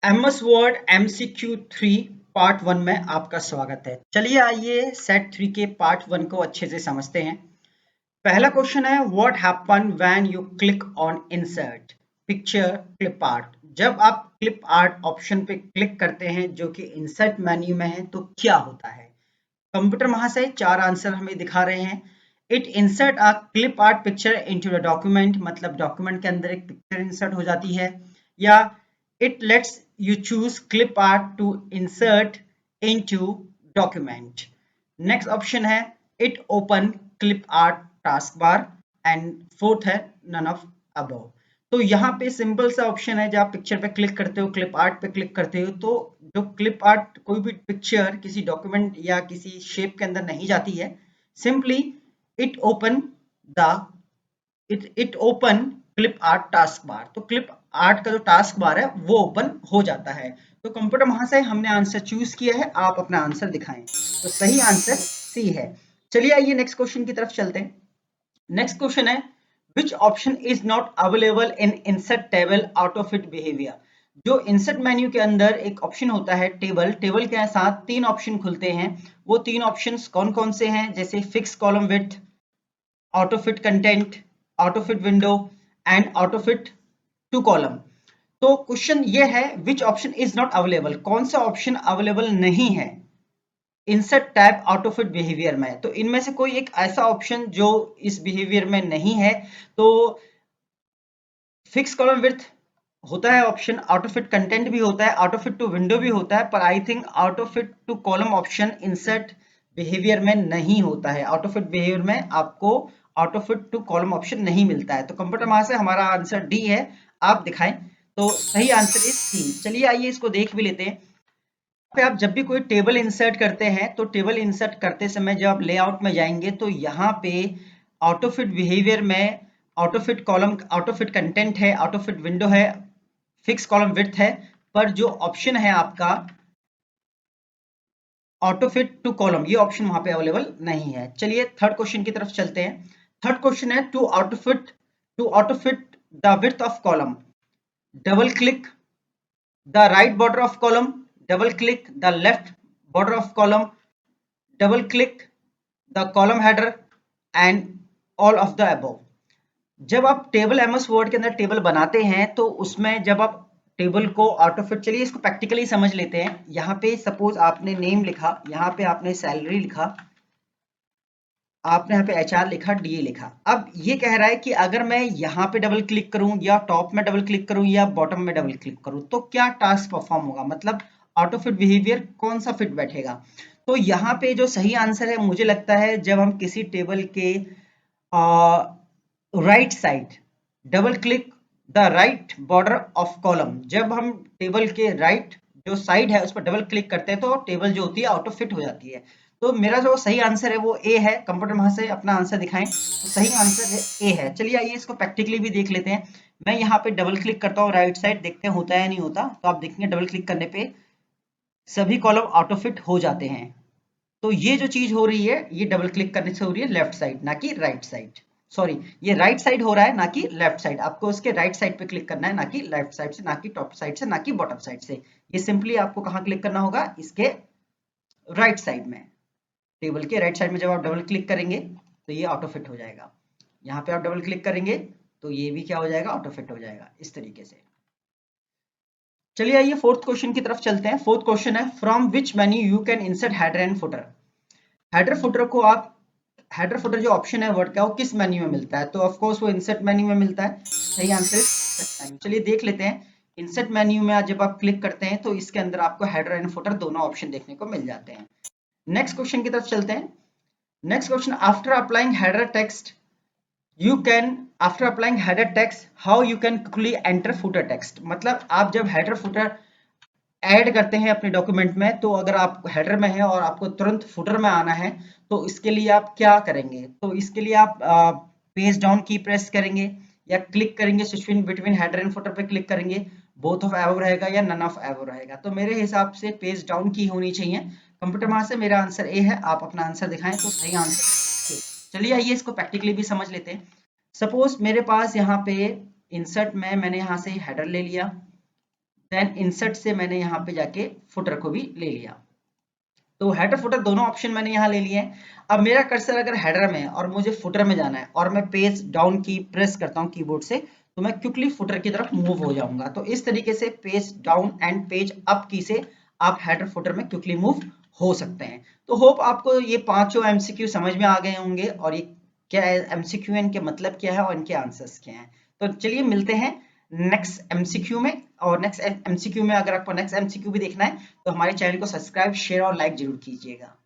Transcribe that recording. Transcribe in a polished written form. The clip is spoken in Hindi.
MS वर्ड MCQ 3 पार्ट 1 में आपका स्वागत है। चलिए आइए सेट 3 के पार्ट 1 को अच्छे से समझते हैं। पहला क्वेश्चन है what happen when you click on insert picture clip art. जब आप क्लिप आर्ट ऑप्शन पे क्लिक करते हैं जो कि इंसर्ट मेन्यू में है तो क्या होता है। कंप्यूटर महाशय चार आंसर हमें दिखा रहे हैं। It insert a clip art picture into the document, मतलब डॉक्यूमेंट के अंदर एक पिक्चर इंसर्ट हो जाती है। या it lets you choose clip art to insert into document. Next option है it open clip art task bar. And fourth है नन ऑफ अबव। तो यहाँ पे सिंपल सा ऑप्शन है, जब आप पिक्चर पे क्लिक करते हो, क्लिप आर्ट पे क्लिक करते हो, तो जो क्लिप आर्ट कोई भी पिक्चर किसी डॉक्यूमेंट या किसी शेप के अंदर नहीं जाती है। Simply it open the it open clip art task बार। तो क्लिप आर्ट का जो टास्क बार है वो ओपन हो जाता है। तो कंप्यूटर महाशय हमने आंसर चूज किया है, आप अपना आंसर दिखाएं। तो सही आंसर सी है। चलिए आइए नेक्स्ट क्वेश्चन की तरफ चलते हैं। नेक्स्ट क्वेश्चन है which option is not available in insert table out of it behaviour. जो इंसर्ट मेन्यू के अंदर एक ऑप्शन होता है टेबल, टेबल के साथ तीन ऑप्शन खुलते हैं। वो तीन ऑप्शंस कौन कौन से हैं, जैसे fix column width, auto fit content, auto fit window and auto fit to column. तो क्वेश्चन ये है which option is not available, कौन सा ऑप्शन अवेलेबल नहीं है insert tab auto fit behaviour में। तो इनमें से कोई एक ऐसा ऑप्शन जो इस बिहेवियर में नहीं है। तो फिक्स कॉलम विड्थ होता है ऑप्शन, ऑटो फिट कंटेंट भी होता है, ऑटो फिट टू विंडो भी होता है, पर I think auto fit to column option insert behaviour में नहीं होता है। ऑटो फिट बिहेवियर में आपको auto fit to column option नहीं मिलता है। तो कंप्यूटर वहां से हमारा आंसर डी है, आप दिखाएं। तो सही आंसर इज सी। चलिए आइए इसको देख भी लेते हैं। पे आप जब भी कोई टेबल इंसर्ट करते हैं तो टेबल इंसर्ट करते समय जब आप लेआउट में जाएंगे तो यहाँ पे ऑटो फिट बिहेवियर में auto fit column, auto fit content है, ऑटो फिट विंडो है, फिक्स कॉलम विड्थ है, पर जो ऑप्शन है आपका ऑटो फिट टू कॉलम, ये ऑप्शन वहां पे अवेलेबल नहीं है। चलिए थर्ड क्वेश्चन की तरफ चलते हैं। थर्ड क्वेश्चन है to auto fit the width of column, double click the right border of column, double click the left border of column, double click the column header and all of the above। जब आप टेबल एमएस वर्ड के अंदर टेबल बनाते हैं तो उसमें जब आप टेबल को ऑटो फिट, चलिए इसको प्रैक्टिकली समझ लेते हैं। यहाँ पे सपोज आपने नेम लिखा, यहाँ पे आपने सैलरी लिखा, आपने यहाँ पे एचआर लिखा, डीए लिखा। अब ये कह रहा है कि अगर मैं यहाँ पे डबल क्लिक करूं या टॉप में डबल क्लिक करूं या बॉटम में डबल क्लिक करूं तो क्या टास्क परफॉर्म होगा, मतलब ऑटो फिट बिहेवियर कौन सा फिट बैठेगा। तो यहाँ पे जो सही आंसर है मुझे लगता है जब हम किसी टेबल के right side double click the right border of column, जब हम टेबल के राइट जो साइड है उस पर डबल क्लिक करते हैं तो टेबल जो होती है ऑटो फिट हो जाती है। तो मेरा जो सही आंसर है वो ए है। कंप्यूटर वहां से अपना आंसर दिखाएं। तो सही आंसर है ए है। चलिए आइए इसको प्रैक्टिकली भी देख लेते हैं। मैं यहाँ पे डबल क्लिक करता हूँ राइट साइड, देखते हैं होता है या नहीं होता। तो आप देखेंगे डबल क्लिक करने पे सभी कॉलम ऑटो फिट हो जाते हैं। तो ये जो चीज हो रही है ये डबल क्लिक करने से हो रही है लेफ्ट साइड ना कि राइट साइड। सॉरी, ये राइट साइड हो रहा है ना कि लेफ्ट साइड। आपको उसके राइट साइड पे क्लिक करना है, ना कि लेफ्ट साइड से, ना कि टॉप साइड से, ना कि बॉटम साइड से। ये सिंपली आपको कहाँ क्लिक करना होगा, इसके राइट साइड में। टेबल के राइट साइड में जब आप डबल क्लिक करेंगे तो ये ऑटो फिट हो जाएगा। यहाँ पे आप डबल क्लिक करेंगे तो ये भी क्या हो जाएगा, ऑटो फिट हो जाएगा इस तरीके से। चलिए आइए फोर्थ क्वेश्चन की तरफ चलते हैं। फोर्थ क्वेश्चन है from which menu you can insert header and footer. Header footer को आप, हेडर फुटर जो ऑप्शन है वर्ड का वो किस मेन्यू में मिलता है, तो ऑफ कोर्स वो इंसर्ट मेन्यू में मिलता है। सही आंसर है। चलिए देख लेते हैं। इंसर्ट मेन्यू में आज जब आप क्लिक करते हैं तो इसके अंदर आपको हेडर एंड फुटर दोनों ऑप्शन देखने को मिल जाते हैं। नेक्स्ट क्वेश्चन की तरफ चलते हैं। Next question after applying header text you can, after applying header text how you can quickly enter footer text. मतलब आप जब हेडर फुटर ऐड करते हैं अपने डॉक्यूमेंट में, तो अगर आप हेडर में है और आपको तुरंत फुटर में आना है तो इसके लिए आप क्या करेंगे। तो इसके लिए आप पेज डाउन की प्रेस करेंगे या क्लिक करेंगे, switch between header and footer पे क्लिक करेंगे, बोथ ऑफ एवो रहेगा या नन ऑफ एवो रहेगा। तो मेरे हिसाब से पेज डाउन की होनी चाहिए। कंप्यूटर वहां से मेरा आंसर ए है, आप अपना आंसर दिखाएं। तो सही आंसर। चलिए आइए इसको प्रैक्टिकली भी समझ लेते हैं। सपोज मेरे पास यहाँ पे इंसर्ट में मैंने यहाँ से हेडर ले लिया, देन इंसर्ट से मैंने यहाँ पे जाके फुटर को भी ले लिया। तो हेडर फुटर दोनों ऑप्शन मैंने यहाँ ले लिए हैं। अब मेरा कर्सर अगर हेडर में है और मुझे फुटर में जाना है और मैं पेज डाउन की प्रेस करता हूँ कीबोर्ड से, तो मैं क्विकली फुटर की तरफ मूव हो जाऊंगा। तो इस तरीके से page down and page up की से आप हेडर फुटर में क्विकली मूव हो सकते हैं। तो होप आपको ये पांचों एमसीक्यू समझ में आ गए होंगे और ये क्या है एमसीक्यू, इनके मतलब क्या है और इनके आंसर्स क्या हैं। तो चलिए मिलते हैं नेक्स्ट एमसीक्यू में। और नेक्स्ट एमसीक्यू में अगर आपको नेक्स्ट एमसीक्यू भी देखना है तो हमारे चैनल को सब्सक्राइब, शेयर और लाइक जरूर कीजिएगा।